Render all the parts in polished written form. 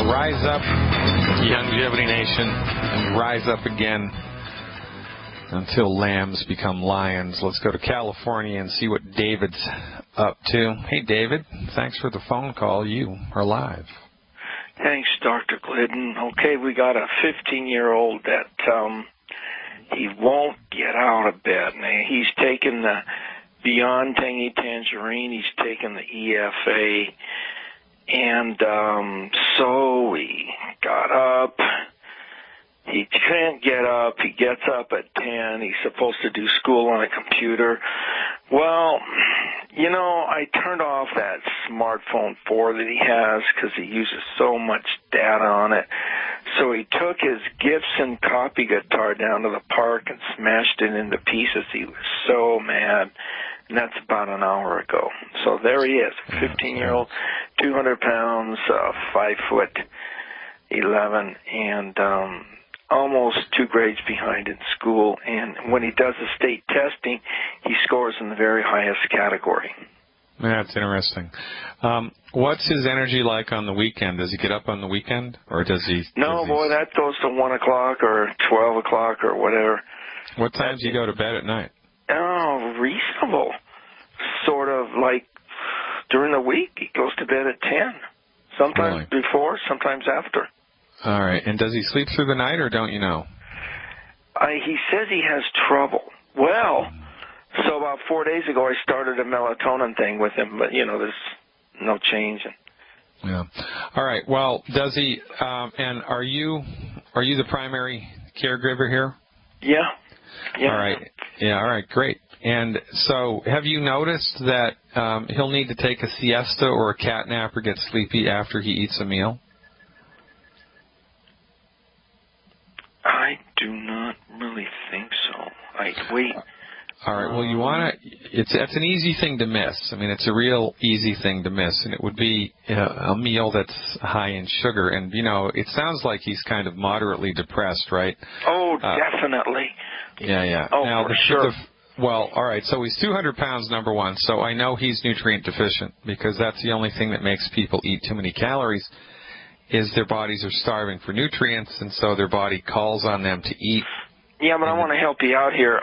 rise up, Longevity Nation, and rise up again until lambs become lions. Let's go to California and see what David's up to. Hey, David, thanks for the phone call. You are live. Thanks, Dr. Glidden. Okay, we got a 15-year-old that he won't get out of bed. Now, he's taken the Beyond Tangy Tangerine. He's taken the EFA. And so he got up. He can't get up. He gets up at 10. He's supposed to do school on a computer. Well, you know, I turned off that smartphone 4 that he has because he uses so much data on it. So he took his Gibson copy guitar down to the park and smashed it into pieces. He was so mad. And that's about an hour ago. So there he is, 15-year-old, 200 pounds, 5'11", and almost 2 grades behind in school. And when he does the state testing, he scores in the very highest category. That's interesting. What's his energy like on the weekend? Does he get up on the weekend, or does he? No, boy, that goes to 1 o'clock or 12 o'clock or whatever. What time do you go to bed at night? Oh, reasonable. Sort of like during the week, he goes to bed at 10. Sometimes before, sometimes after. All right. And does he sleep through the night, or don't you know? He says he has trouble. Well, so about 4 days ago, I started a melatonin thing with him, but, you know, there's no change. Yeah. All right. Well, does he, and are you the primary caregiver here? Yeah. Yeah. All right. Yeah. All right. Great. And so have you noticed that he'll need to take a siesta or a cat nap or get sleepy after he eats a meal? I do not really think so. Wait. All right. Well, you want to. It's an easy thing to miss. I mean, it's a real easy thing to miss, and it would be a meal that's high in sugar. And you know, it sounds like he's kind of moderately depressed, right? Oh, definitely. Yeah. Oh, now, for sure. Well, all right. So he's 200 pounds, number one. So I know he's nutrient deficient because that's the only thing that makes people eat too many calories. Is their bodies are starving for nutrients, and so their body calls on them to eat. Yeah, but I want to help you out here.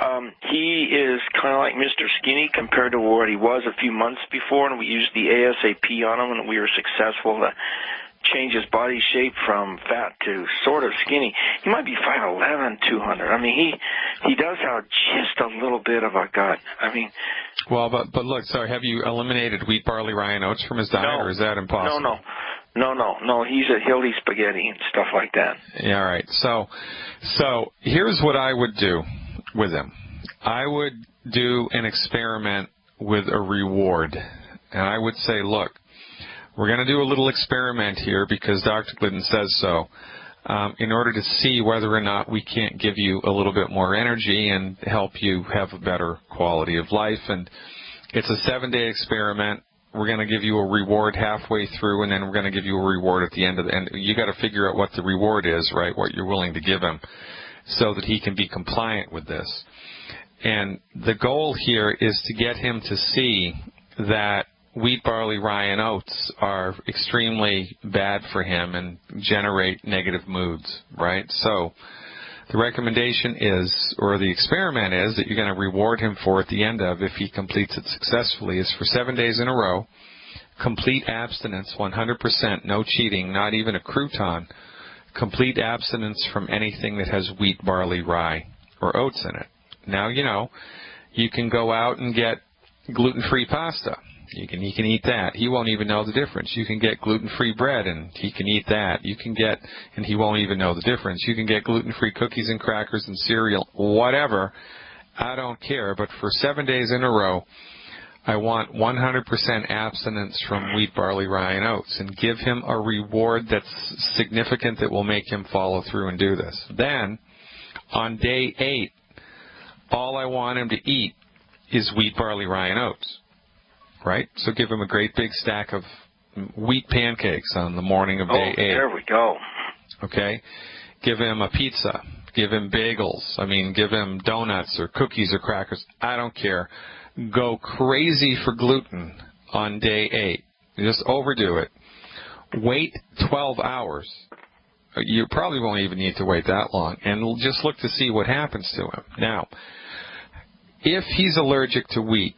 He is kind of like Mr. Skinny compared to what he was a few months before, and we used the ASAP on him, and we were successful to change his body shape from fat to sort of skinny. He might be 5'11", 200. I mean, he does have just a little bit of a gut. I mean... Well, but look, sorry, have you eliminated wheat, barley, rye, and oats from his diet, or is that impossible? No. He'll eat spaghetti and stuff like that. Yeah, all right. So here's what I would do with him. I would do an experiment with a reward. And I would say, look, we're going to do a little experiment here because Dr. Glidden says so, in order to see whether or not we can't give you a little bit more energy and help you have a better quality of life. And it's a 7-day experiment. We're going to give you a reward halfway through, and then we're going to give you a reward at the end of the end. You got to figure out what the reward is, right, what you're willing to give him so that he can be compliant with this. And the goal here is to get him to see that wheat, barley, rye, and oats are extremely bad for him and generate negative moods, right? So the recommendation is, or the experiment is, that you're going to reward him for at the end of, if he completes it successfully, is for 7 days in a row, complete abstinence, 100%, no cheating, not even a crouton, complete abstinence from anything that has wheat, barley, rye, or oats in it. Now, you know, you can go out and get gluten-free pasta. He can eat that. He won't even know the difference. You can get gluten-free bread, and he can eat that. You can get, and he won't even know the difference. You can get gluten-free cookies and crackers and cereal, whatever. I don't care. But for 7 days in a row, I want 100% abstinence from wheat, barley, rye, and oats, and give him a reward that's significant that will make him follow through and do this. Then, on day 8, all I want him to eat is wheat, barley, rye, and oats. Right? So give him a great big stack of wheat pancakes on the morning of day 8. There we go. Okay? Give him a pizza. Give him bagels. I mean, give him donuts or cookies or crackers. I don't care. Go crazy for gluten on day 8. Just overdo it. wait 12 hours. You probably won't even need to wait that long, and just look to see what happens to him. Now, if he's allergic to wheat,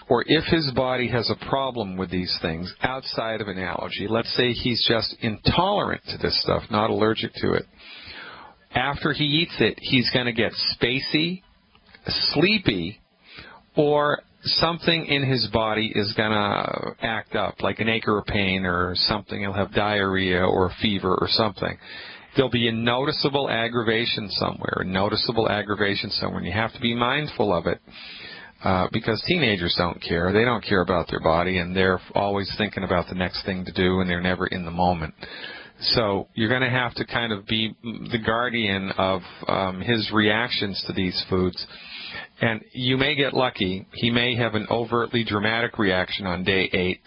or if his body has a problem with these things outside of an allergy, let's say he's just intolerant to this stuff, not allergic to it, after he eats it, he's going to get spacey, sleepy, or something in his body is going to act up, like an ache or a pain or something. He'll have diarrhea or a fever or something. There'll be a noticeable aggravation somewhere, and you have to be mindful of it, because teenagers don't care. They don't care about their body, and they're always thinking about the next thing to do, and they're never in the moment. So you're going to have to kind of be the guardian of his reactions to these foods. And you may get lucky. He may have an overtly dramatic reaction on day 8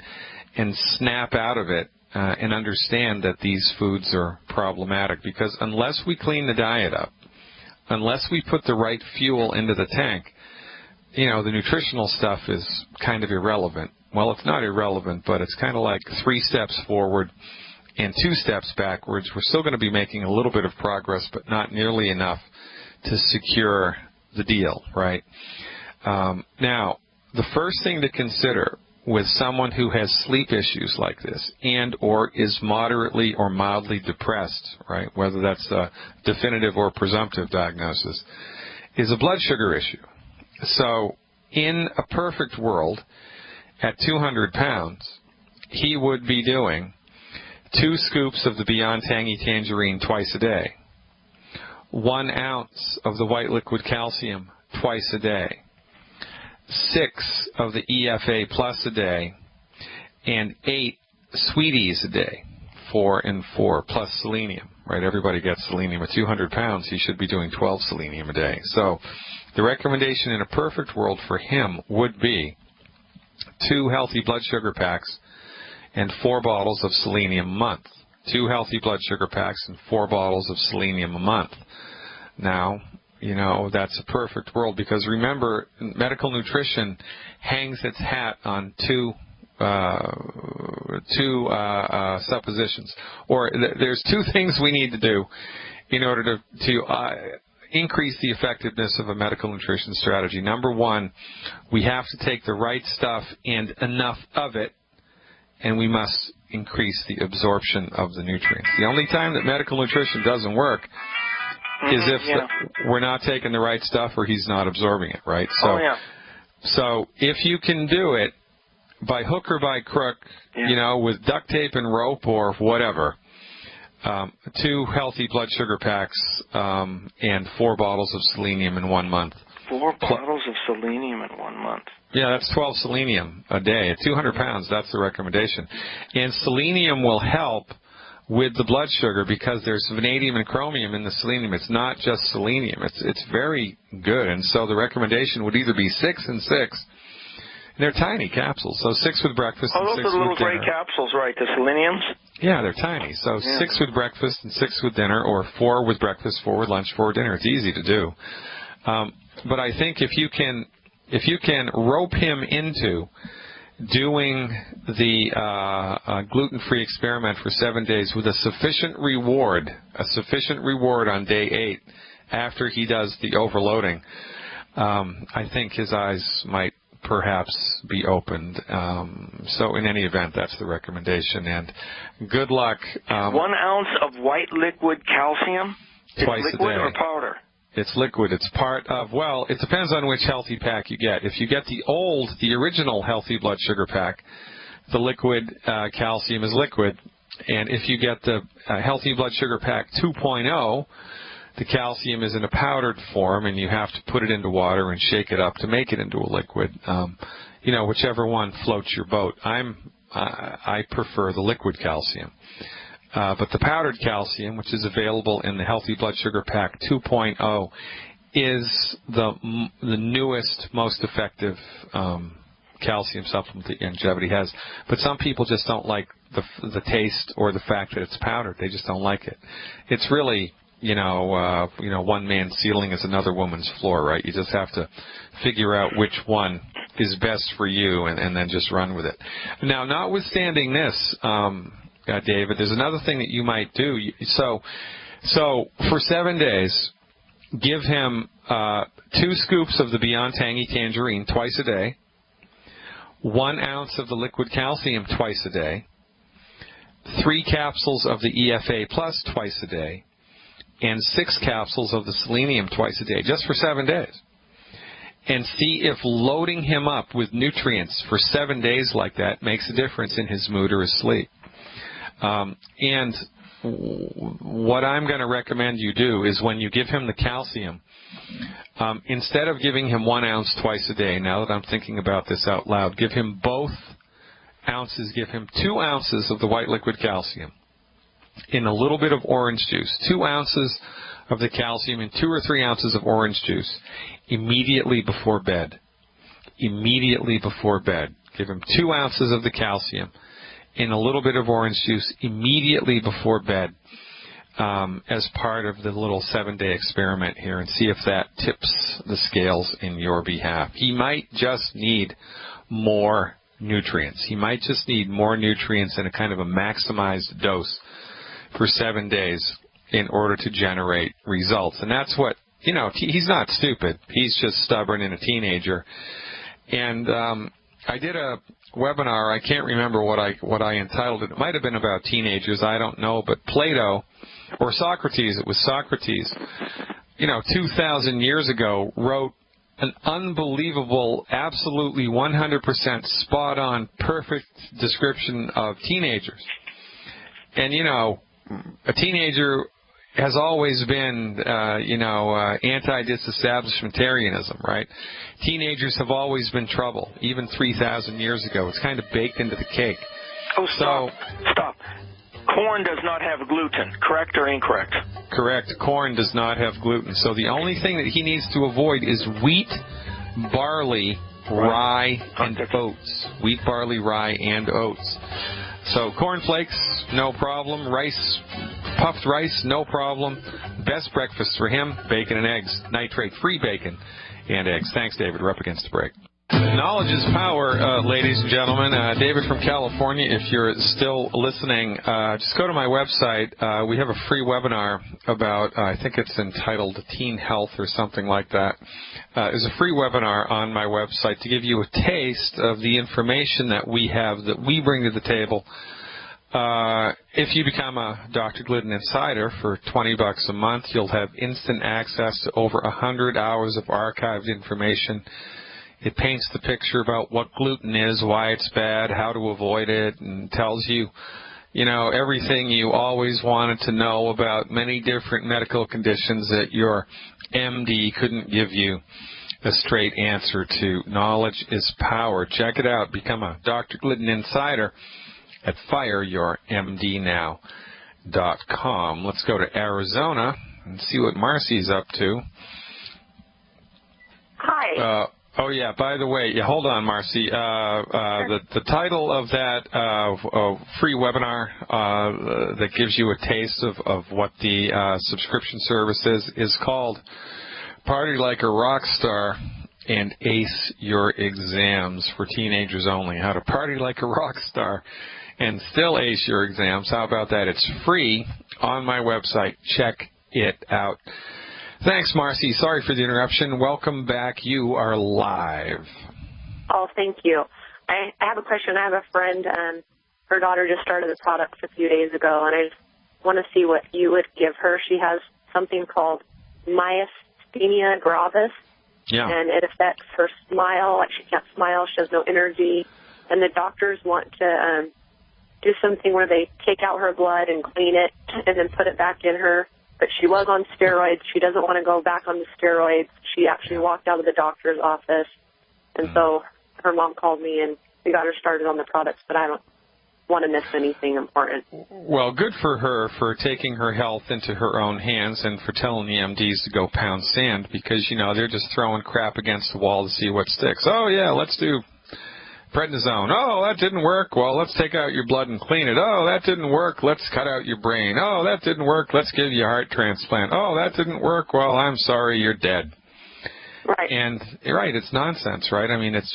and snap out of it and understand that these foods are problematic. Because unless we clean the diet up, unless we put the right fuel into the tank, the nutritional stuff is kind of irrelevant. Well, it's not irrelevant, but it's kind of like 3 steps forward and 2 steps backwards. We're still going to be making a little bit of progress, but not nearly enough to secure the deal, right? Now, the first thing to consider with someone who has sleep issues like this and or is moderately or mildly depressed, right, whether that's a definitive or presumptive diagnosis, is a blood sugar issue. So in a perfect world, at 200 pounds, he would be doing 2 scoops of the Beyond Tangy Tangerine twice a day, 1 ounce of the white liquid calcium twice a day, 6 of the EFA Plus a day, and 8 Sweeties a day, 4 and 4, plus selenium, right? Everybody gets selenium. At 200 pounds, he should be doing 12 selenium a day. So the recommendation in a perfect world for him would be 2 healthy blood sugar packs and 4 bottles of selenium a month. 2 healthy blood sugar packs and 4 bottles of selenium a month. Now, that's a perfect world, because remember, medical nutrition hangs its hat on two suppositions. Or there's 2 things we need to do in order to increase the effectiveness of a medical nutrition strategy. Number 1, we have to take the right stuff and enough of it, and we must increase the absorption of the nutrients. The only time that medical nutrition doesn't work is if we're not taking the right stuff or he's not absorbing it, right? So if you can do it by hook or by crook, with duct tape and rope or whatever, 2 healthy blood sugar packs and 4 bottles of selenium in 1 month. 4 bottles of selenium in 1 month. Yeah, that's 12 selenium a day. At 200 pounds, that's the recommendation. And selenium will help with the blood sugar because there's vanadium and chromium in the selenium. It's not just selenium. It's very good. And so the recommendation would either be 6 and 6. And they're tiny capsules. So 6 with breakfast and 6 with dinner. Oh, those are the little gray capsules, right? The seleniums? Yeah, they're tiny. So 6 with breakfast and 6 with dinner, or 4 with breakfast, 4 with lunch, 4 with dinner. It's easy to do. But I think if you can rope him into doing the gluten-free experiment for 7 days with a sufficient reward on day 8 after he does the overloading, I think his eyes might perhaps be opened. So in any event, that's the recommendation. And good luck. 1 ounce of white liquid calcium? Twice a day. Liquid or powder? It's liquid. It's part of, well, it depends on which healthy pack you get. If you get the original healthy blood sugar pack, the liquid calcium is liquid. And if you get the healthy blood sugar pack 2.0, the calcium is in a powdered form, and you have to put it into water and shake it up to make it into a liquid. Whichever one floats your boat. I prefer the liquid calcium. But the powdered calcium, which is available in the Healthy Blood Sugar Pack 2.0, is the newest, most effective calcium supplement that Longevity has. But some people just don't like the taste or the fact that it's powdered. They just don't like it. It's really, one man's ceiling is another woman's floor, right? You just have to figure out which one is best for you and then just run with it. Now, notwithstanding this, David, there's another thing that you might do. So for 7 days, give him 2 scoops of the Beyond Tangy Tangerine twice a day, 1 ounce of the liquid calcium twice a day, 3 capsules of the EFA Plus twice a day, and 6 capsules of the selenium twice a day, just for 7 days. And see if loading him up with nutrients for 7 days like that makes a difference in his mood or his sleep. And what I'm going to recommend you do is when you give him the calcium, instead of giving him 1 ounce twice a day, now that I'm thinking about this out loud, give him both ounces, give him 2 ounces of the white liquid calcium in a little bit of orange juice, 2 ounces of the calcium in 2 or 3 ounces of orange juice immediately before bed. Immediately before bed. Give him 2 ounces of the calcium in a little bit of orange juice immediately before bed as part of the little 7-day experiment here, and see if that tips the scales in your behalf. He might just need more nutrients. He might just need more nutrients in a kind of a maximized dose for 7 days in order to generate results. And that's what, you know, he's not stupid. He's just stubborn and a teenager. And I did a webinar. I can't remember what I entitled it. It might have been about teenagers. I don't know. But Plato, or Socrates, it was Socrates, 2,000 years ago, wrote an unbelievable, absolutely 100% spot-on, perfect description of teenagers. And, a teenager has always been, anti-disestablishmentarianism, right? Teenagers have always been trouble, even 3,000 years ago. It's kind of baked into the cake. Oh, stop. Corn does not have gluten, correct or incorrect? Correct. Corn does not have gluten. So the only thing that he needs to avoid is wheat, barley, rye, and oats. Wheat, barley, rye, and oats. So cornflakes, no problem. Rice, puffed rice, no problem. Best breakfast for him, bacon and eggs. Nitrate-free bacon and eggs. Thanks, David. We're up against the break. Knowledge is power, ladies and gentlemen. David from California, if you're still listening, just go to my website. We have a free webinar about, I think it's entitled Teen Health or something like that. There's a free webinar on my website to give you a taste of the information that we have, that we bring to the table. If you become a Dr. Glidden Insider for $20 a month, you'll have instant access to over 100 hours of archived information. It paints the picture about what gluten is, why it's bad, how to avoid it, and tells you, everything you always wanted to know about many different medical conditions that your MD couldn't give you a straight answer to. Knowledge is power. Check it out. Become a Dr. Glidden Insider at fireyourmdnow.com. Let's go to Arizona and see what Marcy's up to. Hi. Oh, yeah, by the way, hold on, Marcy. The title of that free webinar that gives you a taste of what the subscription service is called Party Like a Rock Star and Ace Your Exams for Teenagers Only. How to party like a rock star and still ace your exams. How about that? It's free on my website. Check it out. Thanks, Marcy. Sorry for the interruption. Welcome back. You are live. Oh, thank you. I have a question. I have a friend, her daughter just started the products a few days ago, and I just want to see what you would give her. She has something called myasthenia gravis, and it affects her smile. Like, she can't smile. She has no energy. And the doctors want to do something where they take out her blood and clean it and then put it back in her. But she was on steroids. She doesn't want to go back on the steroids. She actually walked out of the doctor's office. And so her mom called me, and we got her started on the products, but I don't want to miss anything important. Well, good for her for taking her health into her own hands and for telling the MDs to go pound sand because, they're just throwing crap against the wall to see what sticks. Oh, yeah, let's do prednisone. Oh, that didn't work. Well, let's take out your blood and clean it. Oh, that didn't work. Let's cut out your brain. Oh, that didn't work. Let's give you a heart transplant. Oh, that didn't work. Well, I'm sorry, you're dead. Right. And, it's nonsense, right? I mean, it's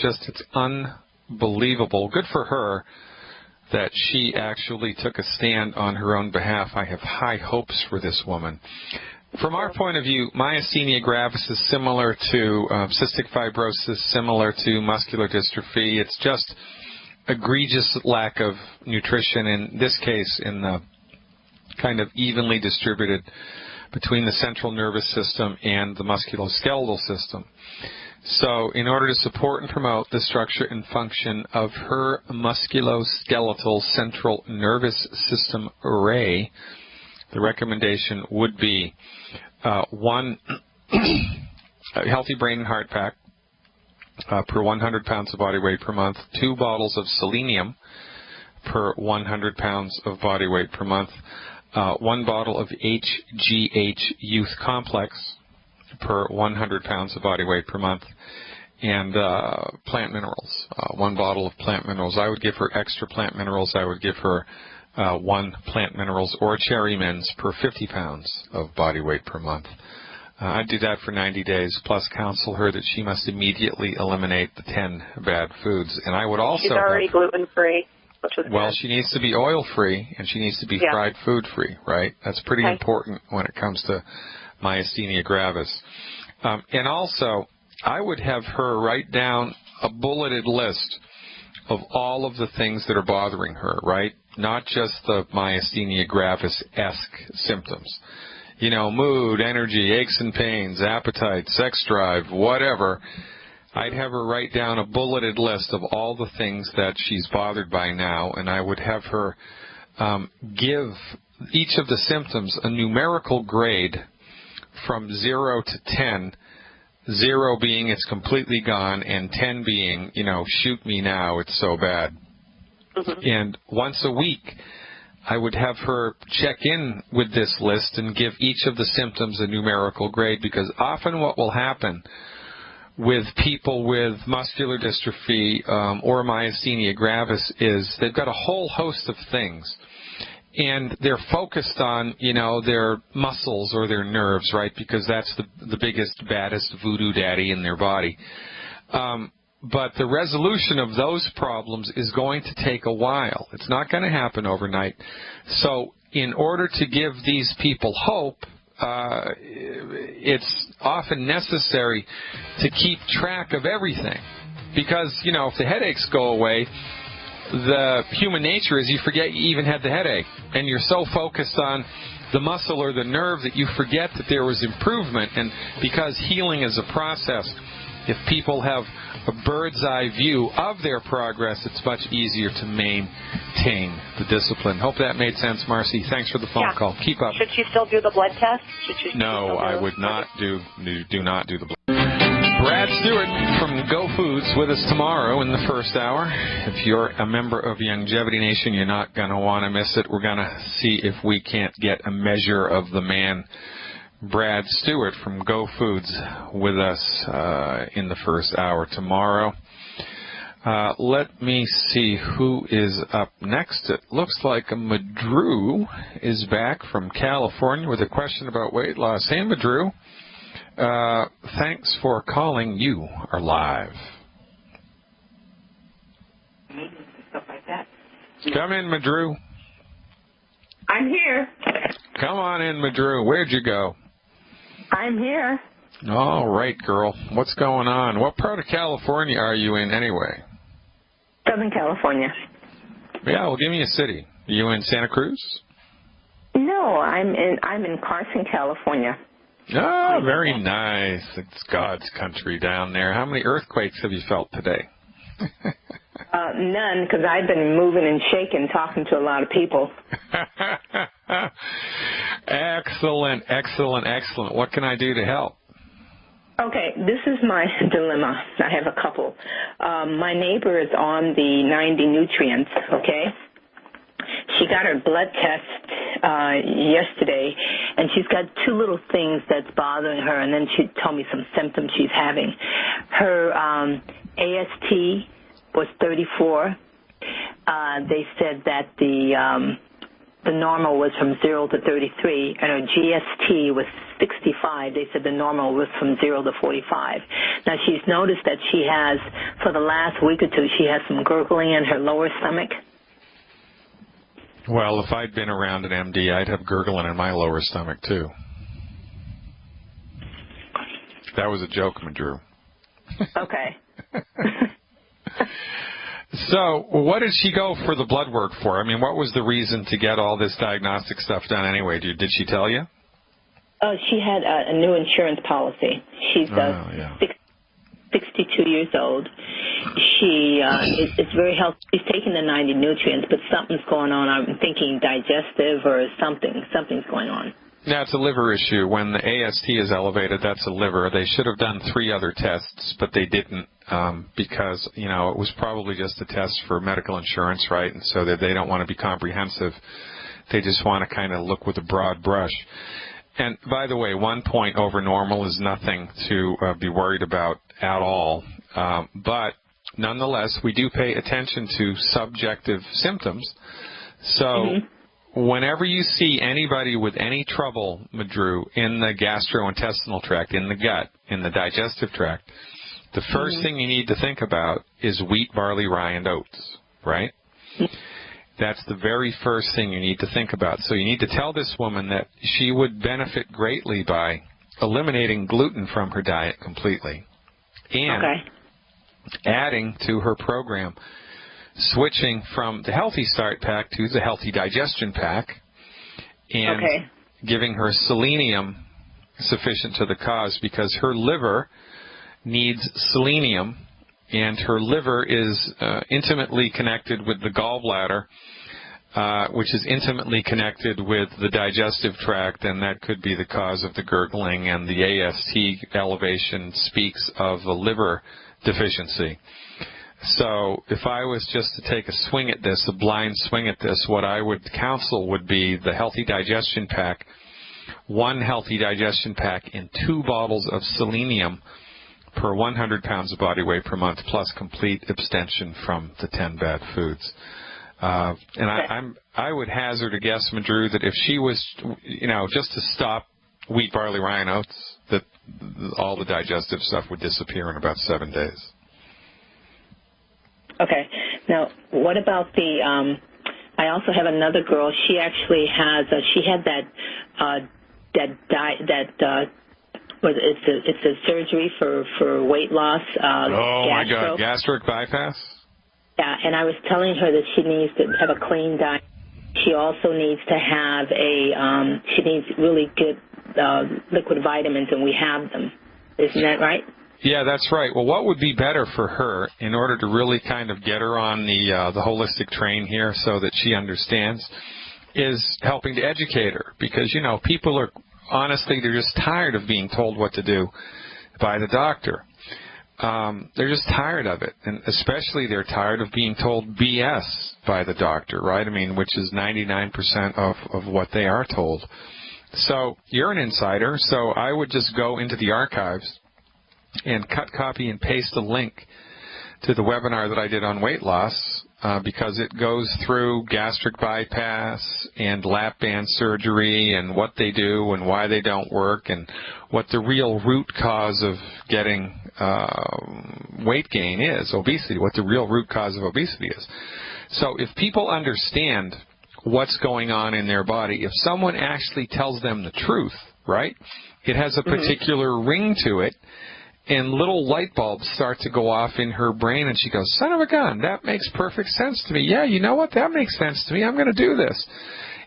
unbelievable. Good for her. that she actually took a stand on her own behalf. I have high hopes for this woman. From our point of view, myasthenia gravis is similar to cystic fibrosis, similar to muscular dystrophy. It's just egregious lack of nutrition, in this case in the kind of evenly distributed between the central nervous system and the musculoskeletal system. So in order to support and promote the structure and function of her musculoskeletal central nervous system array, the recommendation would be one a healthy brain and heart pack per 100 pounds of body weight per month, 2 bottles of selenium per 100 pounds of body weight per month, 1 bottle of HGH Youth Complex per 100 pounds of body weight per month, and plant minerals, 1 bottle of plant minerals. I would give her extra plant minerals. I would give her 1 plant minerals or cherry mints per 50 pounds of body weight per month. I'd do that for 90 days, plus counsel her that she must immediately eliminate the 10 bad foods. And I would also... She's already gluten-free, which is well, good. she needs to be oil-free, and she needs to be fried food-free, right? That's pretty important when it comes to myasthenia gravis. And also, I would have her write down a bulleted list of all of the things that are bothering her, right? Not just the myasthenia gravis-esque symptoms. You know, mood, energy, aches and pains, appetite, sex drive, whatever. I'd have her write down a bulleted list of all the things that she's bothered by now, and I would have her give each of the symptoms a numerical grade from 0 to 10, 0 being it's completely gone, and 10 being, you know, shoot me now, it's so bad. And once a week, I would have her check in with this list and give each of the symptoms a numerical grade, because often what will happen with people with muscular dystrophy or myasthenia gravis is they've got a whole host of things, and they're focused on, you know, their muscles or their nerves, right, because that's the biggest, baddest voodoo daddy in their body. But the resolution of those problems is going to take a while. It's not going to happen overnight. So in order to give these people hope, it's often necessary to keep track of everything. Because, you know, if the headaches go away, the human nature is you forget you even had the headache. And you're so focused on the muscle or the nerve that you forget that there was improvement. And because healing is a process, if people have a bird's eye view of their progress, it's much easier to maintain the discipline. Hope that made sense, Marcy. Thanks for the phone call. Keep up. Should she still do the blood test? No, I would not do not do the blood. Brad Stewart from Go Foods with us tomorrow in the first hour. If you're a member of Longevity Nation, you're not going to want to miss it. We're going to see if we can't get a measure of the man Brad Stewart from Go Foods with us in the first hour tomorrow. Let me see who is up next. It looks like Madru is back from California with a question about weight loss. Hey, Madru. Thanks for calling. You are live. Stuff like that. Come in, Madru. I'm here. Come on in, Madru. Where'd you go? I'm here. All right, girl. What's going on? What part of California are you in anyway? Southern California. Yeah, well, give me a city. Are you in Santa Cruz? No, I'm in Carson, California. Oh, very nice. It's God's country down there. How many earthquakes have you felt today? None, because I've been moving and shaking, talking to a lot of people. Excellent, excellent, excellent. What can I do to help? Okay, this is my dilemma. I have a couple. My neighbor is on the 90 nutrients, okay? She got her blood test yesterday, and she's got 2 little things that's bothering her, and then she told me some symptoms she's having. Her AST was 34. They said that the normal was from 0 to 33, and her GST was 65. They said the normal was from 0 to 45. Now, she's noticed that she has, for the last week or 2, she has some gurgling in her lower stomach. Well, if I'd been around an MD, I'd have gurgling in my lower stomach, too. That was a joke, Madru. Okay. So what did she go for the blood work for? I mean, what was the reason to get all this diagnostic stuff done anyway? Did she tell you? She had a new insurance policy. She's 62 years old. She is very healthy. She's taking the 90 nutrients, but something's going on. I'm thinking digestive or something. Something's going on. Yeah, it's a liver issue. When the AST is elevated, that's a liver. They should have done 3 other tests, but they didn't because, you know, it was probably just a test for medical insurance, right? And so that they don't want to be comprehensive. They just want to kind of look with a broad brush. And, by the way, 1 point over normal is nothing to be worried about at all. But, nonetheless, we do pay attention to subjective symptoms. So whenever you see anybody with any trouble, Madru, in the gastrointestinal tract, in the gut, in the digestive tract, the first thing you need to think about is wheat, barley, rye, and oats, right? That's the very first thing you need to think about. So you need to tell this woman that she would benefit greatly by eliminating gluten from her diet completely and adding to her program, switching from the Healthy Start Pack to the Healthy Digestion Pack and giving her selenium sufficient to the cause, because her liver needs selenium, and her liver is intimately connected with the gallbladder, which is intimately connected with the digestive tract, and that could be the cause of the gurgling, and the AST elevation speaks of a liver deficiency. So if I was just to take a swing at this, a blind swing at this, what I would counsel would be the Healthy Digestion Pack, 1 Healthy Digestion Pack, and 2 bottles of selenium per 100 pounds of body weight per month, plus complete abstention from the 10 bad foods. And I would hazard a guess, Madru, that if she was, you know, just to stop wheat, barley, rye, and oats, that all the digestive stuff would disappear in about 7 days. Okay. Now, what about the? I also have another girl. She actually has. She had it's a surgery for weight loss. Oh my God, gastric bypass. Yeah, and I was telling her that she needs to have a clean diet. She also needs to have she needs really good liquid vitamins, and we have them. Isn't that right? Yeah, that's right. Well, what would be better for her in order to really kind of get her on the holistic train here so that she understands is helping to educate her, because, you know, people are, honestly, they're just tired of being told what to do by the doctor. They're just tired of it, and especially they're tired of being told BS by the doctor, right? I mean, which is 99% of what they are told. So you're an insider, so I would just go into the archives and cut, copy, and paste a link to the webinar that I did on weight loss, because it goes through gastric bypass and lap band surgery and what they do and why they don't work and what the real root cause of getting weight gain is, obesity, what the real root cause of obesity is. So if people understand what's going on in their body, if someone actually tells them the truth, right, it has a particular ring to it, and little light bulbs start to go off in her brain, and she goes, son of a gun, that makes perfect sense to me. Yeah, you know what? That makes sense to me. I'm going to do this.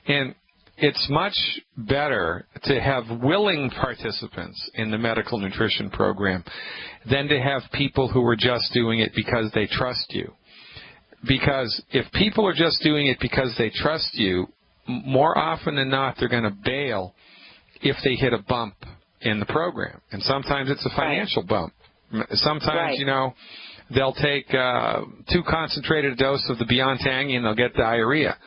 And it's much better to have willing participants in the medical nutrition program than to have people who are just doing it because they trust you. Because if people are just doing it because they trust you, more often than not, they're going to bail if they hit a bump in the program. And sometimes it's a financial bump. Sometimes, you know, they'll take too concentrated a dose of the Beyond Tangy and they'll get diarrhea.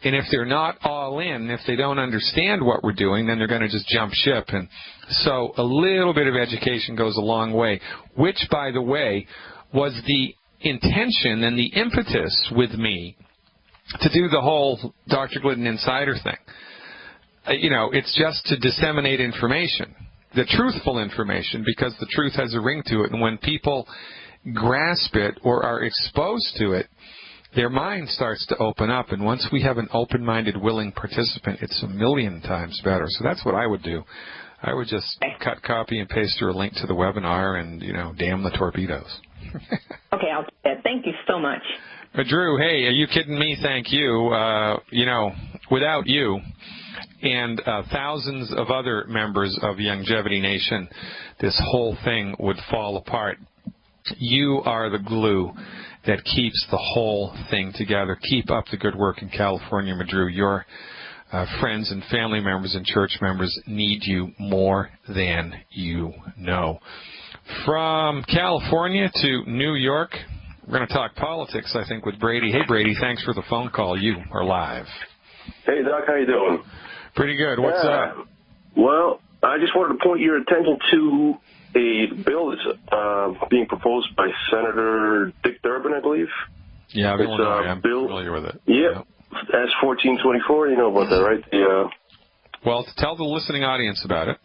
And if they're not all in, if they don't understand what we're doing, then they're going to just jump ship. And so a little bit of education goes a long way, which, by the way, was the intention and the impetus with me to do the whole Dr. Glidden Insider thing. You know, it's just to disseminate information, the truthful information, because the truth has a ring to it. And when people grasp it or are exposed to it, their mind starts to open up. And once we have an open-minded, willing participant, it's a million times better. So that's what I would do. I would just cut, copy, and paste her a link to the webinar and, damn the torpedoes. Okay, I'll do that. Thank you so much. Drew, hey, are you kidding me? Thank you. Without you and thousands of other members of Longevity Nation, this whole thing would fall apart. You are the glue that keeps the whole thing together. Keep up the good work in California, Madru. Your friends and family members and church members need you more than you know. From California to New York, we're going to talk politics, I think, with Brady. Hey, Brady, thanks for the phone call. You are live. Hey, Doc, how you doing? Pretty good. What's up? Well, I just wanted to point your attention to a bill that's being proposed by Senator Dick Durbin, I believe. Yeah, I'm familiar with it. Yep. S-1424, you know about that, right? Well, tell the listening audience about it.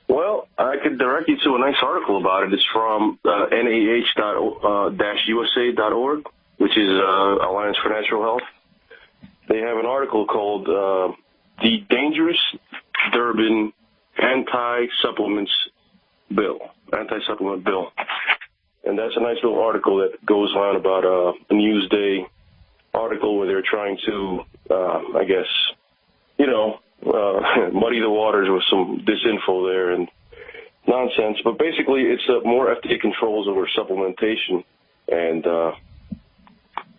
Well, I could direct you to a nice article about it. It's from nah-usa.org, which is Alliance for Natural Health. They have an article called The Dangerous Durbin Anti-Supplement Bill. And that's a nice little article that goes on about a Newsday article where they're trying to, muddy the waters with some disinfo there and nonsense. But basically, it's more FDA controls over supplementation, and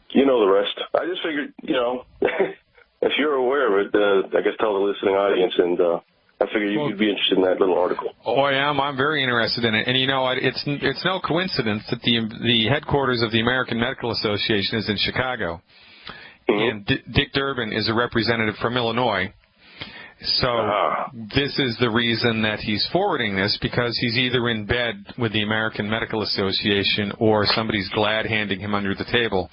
you know the rest. I just figured, if you're aware of it, I guess tell the listening audience, and I figured you'd be interested in that little article. Oh, I am. I'm very interested in it. And it's no coincidence that the headquarters of the American Medical Association is in Chicago, and Dick Durbin is a representative from Illinois. So this is the reason that he's forwarding this, because he's either in bed with the American Medical Association or somebody's glad handing him under the table,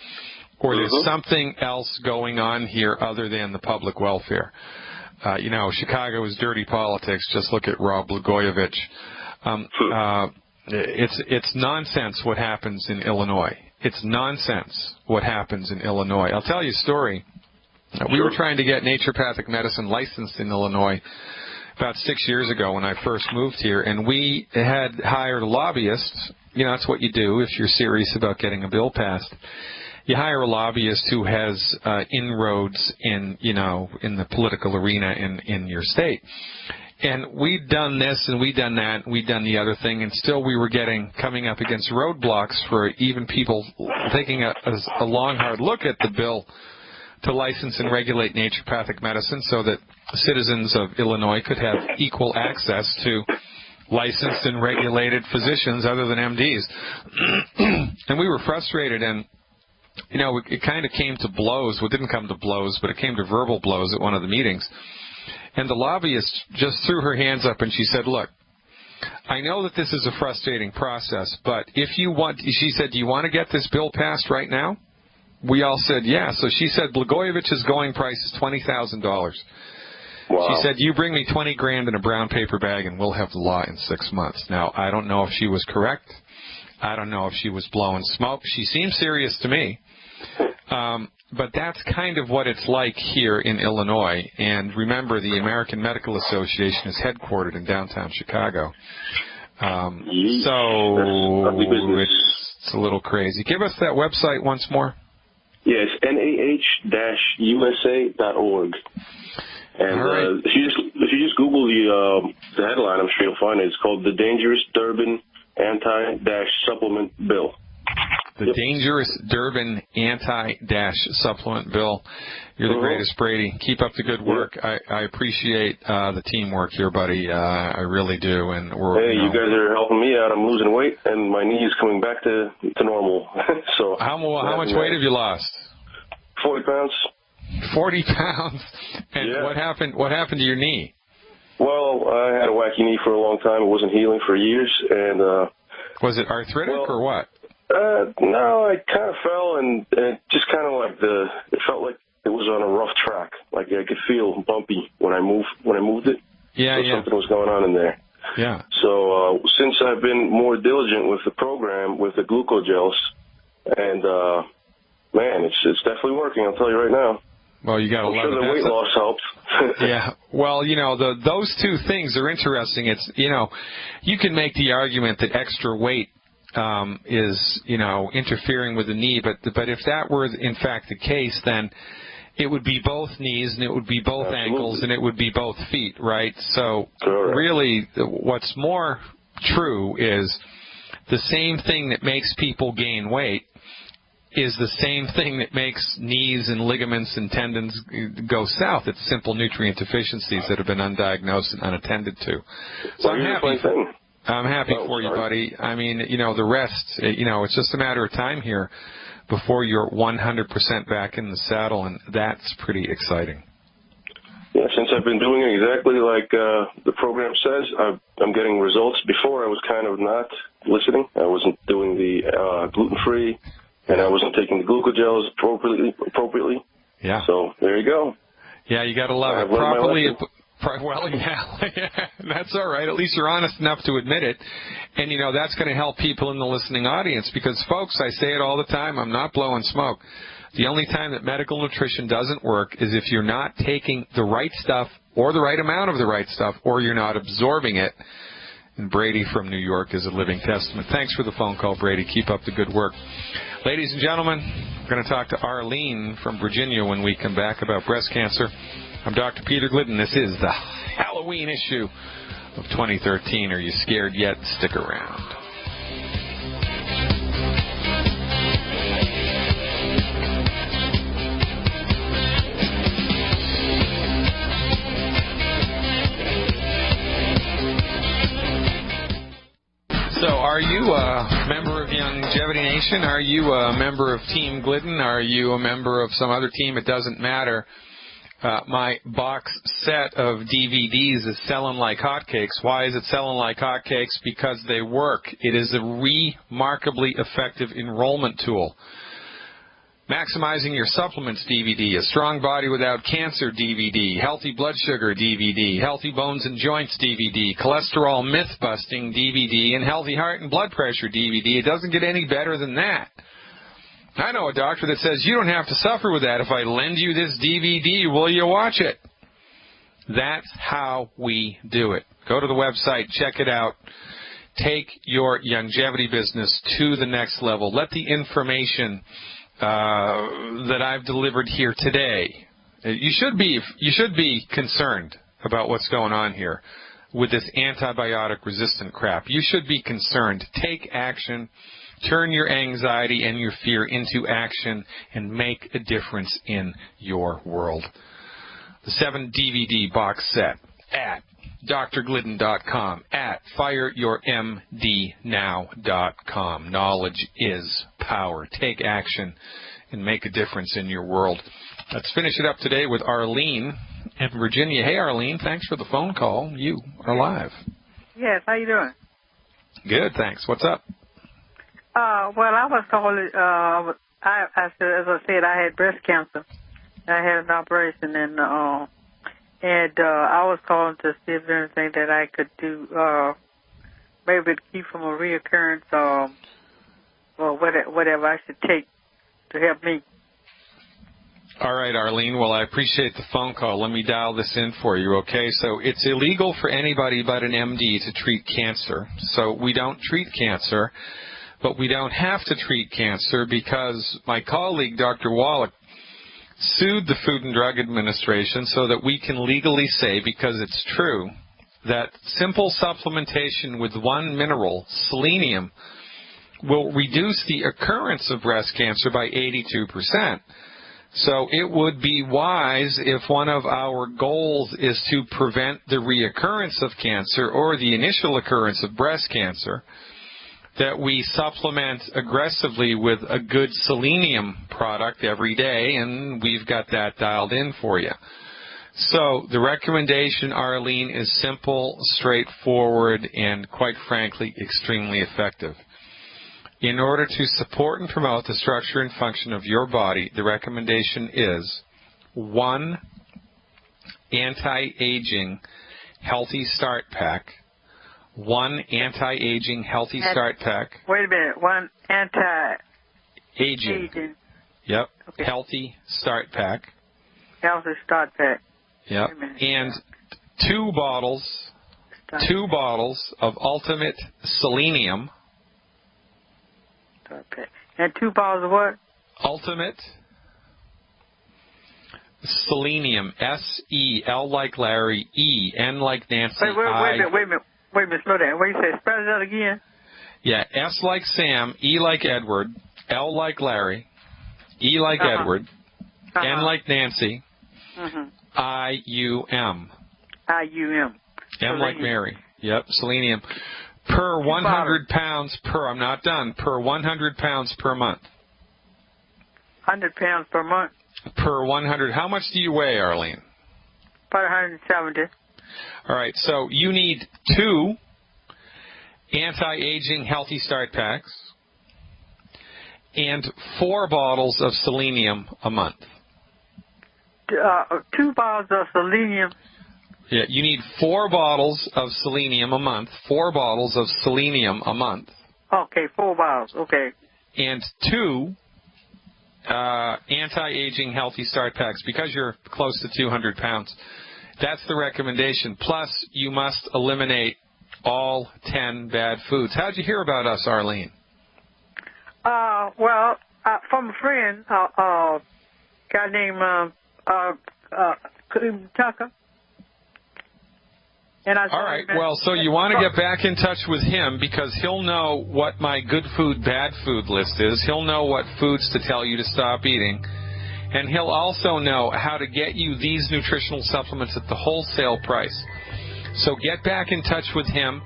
or there's something else going on here other than the public welfare. Chicago is dirty politics. Just look at Rob Blagojevich. It's nonsense what happens in Illinois. It's nonsense what happens in Illinois. I'll tell you a story. We were trying to get naturopathic medicine licensed in Illinois about 6 years ago when I first moved here, and we had hired a lobbyist. That's what you do if you're serious about getting a bill passed. You hire a lobbyist who has inroads in the political arena in your state. And we'd done this and we'd done that and we'd done the other thing, and still we were coming up against roadblocks for even people taking a long, hard look at the bill to license and regulate naturopathic medicine so that citizens of Illinois could have equal access to licensed and regulated physicians other than MDs. And we were frustrated, and it kind of came to blows. Well, it didn't come to blows, but it came to verbal blows at one of the meetings. And the lobbyist just threw her hands up and she said, look, I know that this is a frustrating process, but if you want, she said, do you want to get this bill passed right now? We all said, yeah. So she said, Blagojevich's going price is $20,000. Wow. She said, you bring me $20,000 in a brown paper bag and we'll have the law in 6 months. Now, I don't know if she was correct. I don't know if she was blowing smoke. She seemed serious to me. But that's kind of what it's like here in Illinois. And remember, the American Medical Association is headquartered in downtown Chicago. So it's a little crazy. Give us that website once more. Yes, nah-usa.org. And right. if you just Google the headline, I'm sure you'll find it. It's called The Dangerous Durbin Anti-Supplement Bill. The Dangerous Durbin Anti-Supplement Bill. You're the greatest, Brady. Keep up the good work. I appreciate the teamwork here, buddy. I really do. And you guys are helping me out. I'm losing weight, and my knee is coming back to normal. So how much weight have you lost? 40 pounds. 40 pounds. And what happened to your knee? Well, I had a wacky knee for a long time. It wasn't healing for years, and was it arthritic or what? No, I kind of fell, and it just kind of like it felt like it was on a rough track. Like I could feel bumpy when I moved it. Yeah, so something was going on in there. Yeah. So since I've been more diligent with the program with the glucogels, and man, it's definitely working. I'll tell you right now. Well, you got to I'm love sure it. the weight loss helped. Yeah. Well, those two things are interesting. It's, you can make the argument that extra weight is, interfering with the knee, but if that were in fact the case, then it would be both knees and it would be both Absolutely. ankles and it would be both feet, right? So Correct. really what's more true is the same thing that makes people gain weight is the same thing that makes knees and ligaments and tendons go south. It's simple nutrient deficiencies that have been undiagnosed and unattended to. So I'm happy for you, buddy. I mean, the rest, it's just a matter of time here before you're 100% back in the saddle, and that's pretty exciting. Yeah, since I've been doing it exactly like the program says, I'm getting results. Before I was kind of not listening. I wasn't doing the gluten-free, and I wasn't taking the glucogels appropriately. Yeah. So there you go. Yeah, you got to love it. Well, yeah, that's all right. At least you're honest enough to admit it. And, that's going to help people in the listening audience because, folks, I say it all the time, I'm not blowing smoke. The only time that medical nutrition doesn't work is if you're not taking the right stuff or the right amount of the right stuff or you're not absorbing it. And Brady from New York is a living testament. Thanks for the phone call, Brady. Keep up the good work. Ladies and gentlemen, we're going to talk to Arlene from Virginia when we come back about breast cancer. I'm Dr. Peter Glidden. This is the Halloween issue of 2013. Are you scared yet? Stick around. So are you a member of Longevity Nation? Are you a member of Team Glidden? Are you a member of some other team? It doesn't matter. My box set of DVDs is selling like hotcakes. Why is it selling like hotcakes? Because they work. It is a remarkably effective enrollment tool. Maximizing Your Supplements DVD, A Strong Body Without Cancer DVD, Healthy Blood Sugar DVD, Healthy Bones and Joints DVD, Cholesterol Myth Busting DVD, and Healthy Heart and Blood Pressure DVD. It doesn't get any better than that. I know a doctor that says, you don't have to suffer with that. If I lend you this DVD, will you watch it? That's how we do it. Go to the website, check it out. Take your longevity business to the next level. Let the information that I've delivered here today, you should be concerned about what's going on here with this antibiotic-resistant crap. You should be concerned. Take action. Turn your anxiety and your fear into action and make a difference in your world. The 7-DVD box set at drglidden.com, at fireyourmdnow.com. Knowledge is power. Take action and make a difference in your world. Let's finish it up today with Arlene in Virginia. Hey, Arlene, thanks for the phone call. You are live. Yes, how you doing? Good, thanks. What's up? Well, I was calling, as I said, I had breast cancer. I had an operation, and I was calling to see if there's anything that I could do, maybe to keep from a reoccurrence, or whatever I should take to help me. All right, Arlene. Well, I appreciate the phone call. Let me dial this in for you, okay? So it's illegal for anybody but an MD to treat cancer. So we don't treat cancer. But we don't have to treat cancer because my colleague, Dr. Wallach, sued the Food and Drug Administration so that we can legally say, because it's true, that simple supplementation with one mineral, selenium, will reduce the occurrence of breast cancer by 82%. So it would be wise if one of our goals is to prevent the reoccurrence of cancer or the initial occurrence of breast cancer, that we supplement aggressively with a good selenium product every day, and we've got that dialed in for you. So the recommendation, Arlene, is simple, straightforward, and quite frankly, extremely effective. In order to support and promote the structure and function of your body, the recommendation is 1 anti-aging healthy start pack, 1 anti-aging healthy start pack. Wait a minute. 1 anti-aging Yep. Okay. Healthy Start Pack. Healthy Start Pack. Yep. And 2 bottles of Ultimate Selenium. Start Pack. And 2 bottles of what? Ultimate Selenium. S-E-L like Larry, E-N like Nancy. Wait a minute, slow down. What you say? Spell that again? Yeah, S like Sam, E like Edward, L like Larry, E like Edward, N like Nancy, I-U-M. I-U-M. M like Mary. Yep, selenium. Per 100 pounds per, I'm not done, per 100 pounds per month. 100 pounds per month? Per 100. How much do you weigh, Arlene? About 170. All right, so you need 2 anti-aging Healthy Start Packs and 4 bottles of selenium a month. 2 bottles of selenium. Yeah, you need 4 bottles of selenium a month. 4 bottles of selenium a month. Okay, 4 bottles. Okay. And 2 anti-aging Healthy Start Packs because you're close to 200 pounds. That's the recommendation. Plus, you must eliminate all 10 bad foods. How'd you hear about us, Arlene? Well, from a friend, guy named Tucker. And I all right, well, so you want to get back in touch with him because he'll know what my good food, bad food list is. He'll know what foods to tell you to stop eating. And he'll also know how to get you these nutritional supplements at the wholesale price. So get back in touch with him.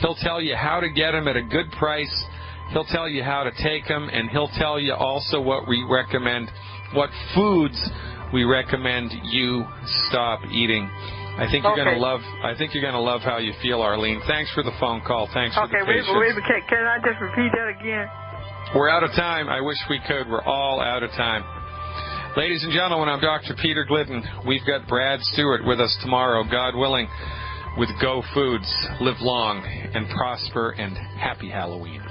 He'll tell you how to get them at a good price. He'll tell you how to take them, and he'll tell you also what we recommend, what foods we recommend you stop eating. I think you're going to love. I think you're going to love how you feel, Arlene. Thanks for the phone call. Thanks for the patience. Wait. Can I just repeat that again? We're out of time. I wish we could. We're all out of time. Ladies and gentlemen, I'm Dr. Peter Glidden. We've got Brad Stewart with us tomorrow, God willing, with Go Foods. Live long and prosper, and happy Halloween.